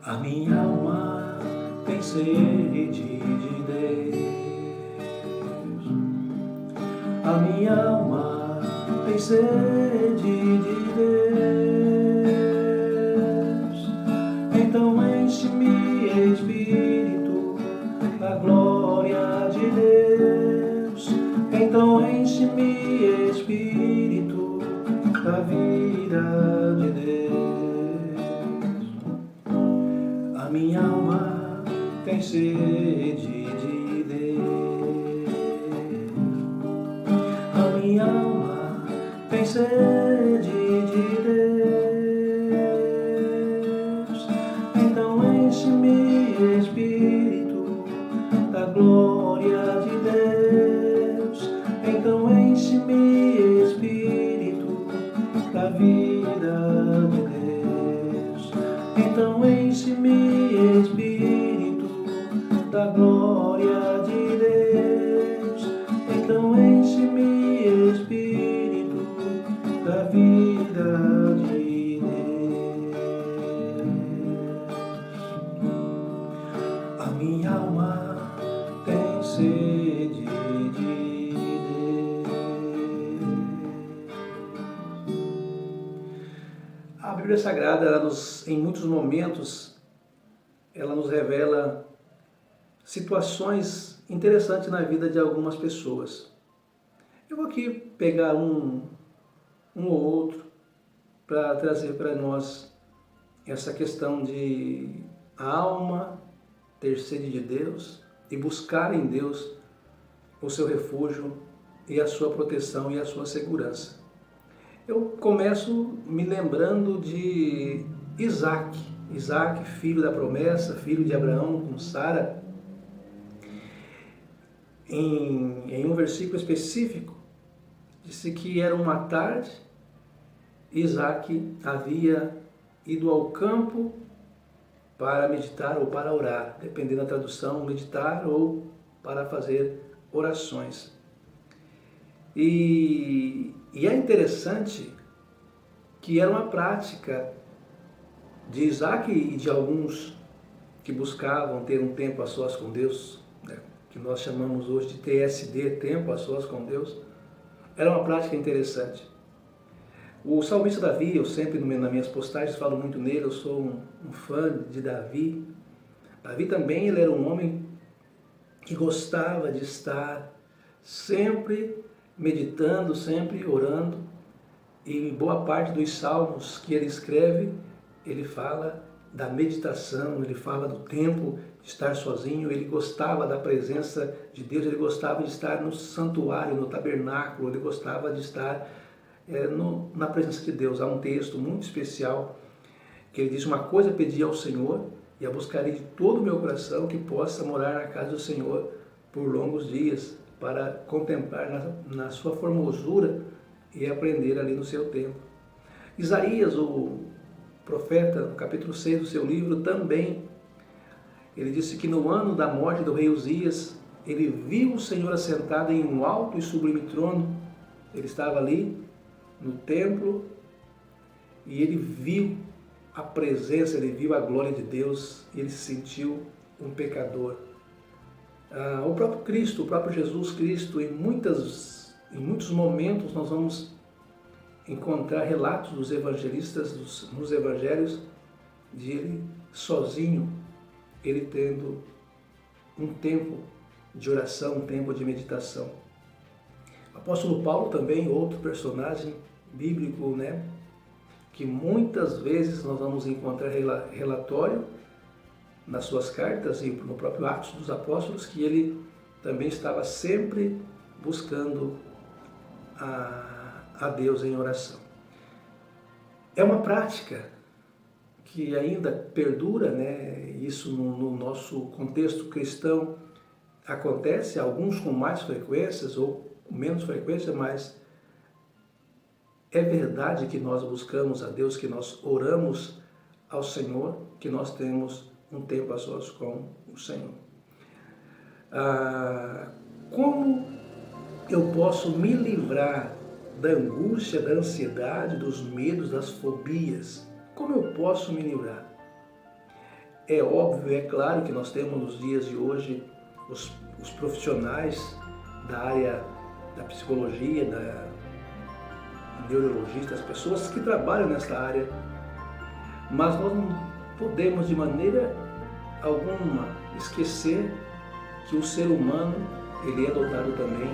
A minha alma tem sede de Deus. A minha alma tem sede de Deus. Então enche-me, Espírito, da glória de Deus. Então enche-me, Espírito, da vida de Deus. A minha alma tem sede de Deus. A minha alma tem sede de Deus. Então enche-me, Espírito, da glória de Deus. Então enche-me, Espírito, da vida de Deus. Então enche-me, Espírito, da glória de Deus. Então enche-me, Espírito, da vida de Deus. A minha alma tem sede de Deus. A Bíblia Sagrada, em muitos momentos, ela nos revela situações interessantes na vida de algumas pessoas. Eu vou aqui pegar um ou outro para trazer para nós essa questão de a alma ter sede de Deus e buscar em Deus o seu refúgio e a sua proteção e a sua segurança. Eu começo me lembrando de Isaac, filho da promessa, filho de Abraão com Sara. Em um versículo específico, disse que era uma tarde, Isaac havia ido ao campo para meditar ou para orar, dependendo da tradução, meditar ou para fazer orações. E é interessante que era uma prática de Isaac e de alguns que buscavam ter um tempo a sós com Deus, né, que nós chamamos hoje de TSD, tempo a sós com Deus. Era uma prática interessante. O salmista Davi, eu sempre nas minhas postagens falo muito nele, eu sou um fã de Davi. Davi também ele era um homem que gostava de estar sempre meditando, sempre orando, e boa parte dos salmos que ele escreve, ele fala da meditação, ele fala do tempo de estar sozinho, ele gostava da presença de Deus, ele gostava de estar no santuário, no tabernáculo, ele gostava de estar na presença de Deus. Há um texto muito especial que ele diz: uma coisa pedi ao Senhor e a buscarei de todo o meu coração, que possa morar na casa do Senhor por longos dias, para contemplar na sua formosura e aprender ali no seu tempo. Isaías, o profeta, no capítulo 6 do seu livro, também, ele disse que no ano da morte do rei Uzias, ele viu o Senhor assentado em um alto e sublime trono. Ele estava ali no templo e ele viu a presença, ele viu a glória de Deus e ele se sentiu um pecador. O próprio Cristo, o próprio Jesus Cristo, em muitos momentos nós vamos encontrar relatos dos evangelistas, nos evangelhos, de ele sozinho, ele tendo um tempo de oração, um tempo de meditação. O apóstolo Paulo também, outro personagem bíblico, né, que muitas vezes nós vamos encontrar relatório nas suas cartas e no próprio Atos dos Apóstolos, que ele também estava sempre buscando a Deus em oração. É uma prática que ainda perdura, né? Isso no nosso contexto cristão acontece, alguns com mais frequências ou com menos frequência, mas é verdade que nós buscamos a Deus, que nós oramos ao Senhor, que nós temos um tempo a sós com o Senhor. Como eu posso me livrar da angústia, da ansiedade, dos medos, das fobias? Como eu posso me livrar? É óbvio, é claro que nós temos nos dias de hoje os profissionais da área da psicologia, da neurologista, as pessoas que trabalham nessa área, mas nós não podemos de maneira alguma esquecer que o ser humano ele é dotado também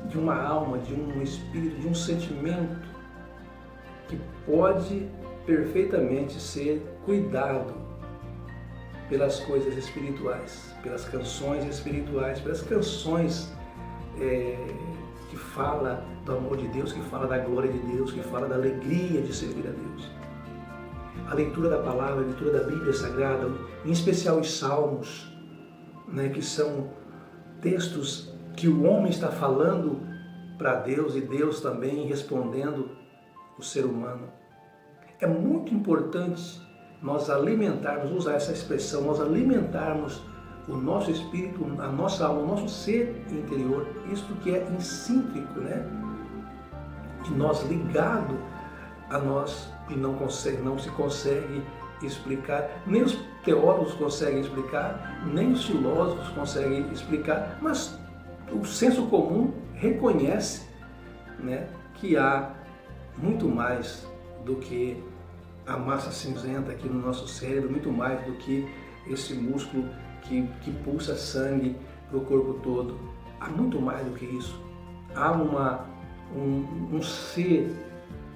de uma alma, de um espírito, de um sentimento que pode perfeitamente ser cuidado pelas coisas espirituais, pelas canções espirituais, pelas canções que fala do amor de Deus, que fala da glória de Deus, que fala da alegria de servir a Deus. A leitura da palavra, a leitura da Bíblia Sagrada, em especial os Salmos, né, que são textos que o homem está falando para Deus e Deus também respondendo o ser humano. É muito importante nós alimentarmos, usar essa expressão, nós alimentarmos o nosso espírito, a nossa alma, o nosso ser interior, isto que é intrínseco, né? De nós ligado a nós e não se consegue explicar, nem os teólogos conseguem explicar, nem os filósofos conseguem explicar, mas o senso comum reconhece, né, que há muito mais do que a massa cinzenta aqui no nosso cérebro, muito mais do que esse músculo que pulsa sangue para o corpo todo. Há muito mais do que isso. Há um ser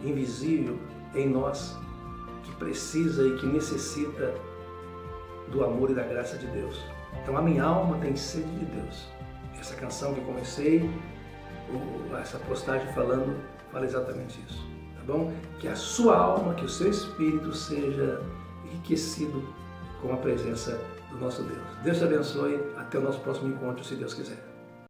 invisível em nós que precisa e que necessita do amor e da graça de Deus. Então a minha alma tem sede de Deus. Essa canção que eu comecei, essa postagem falando, fala exatamente isso. Tá bom? Que a sua alma, que o seu espírito seja enriquecido com a presença do nosso Deus. Deus te abençoe. Até o nosso próximo encontro, se Deus quiser.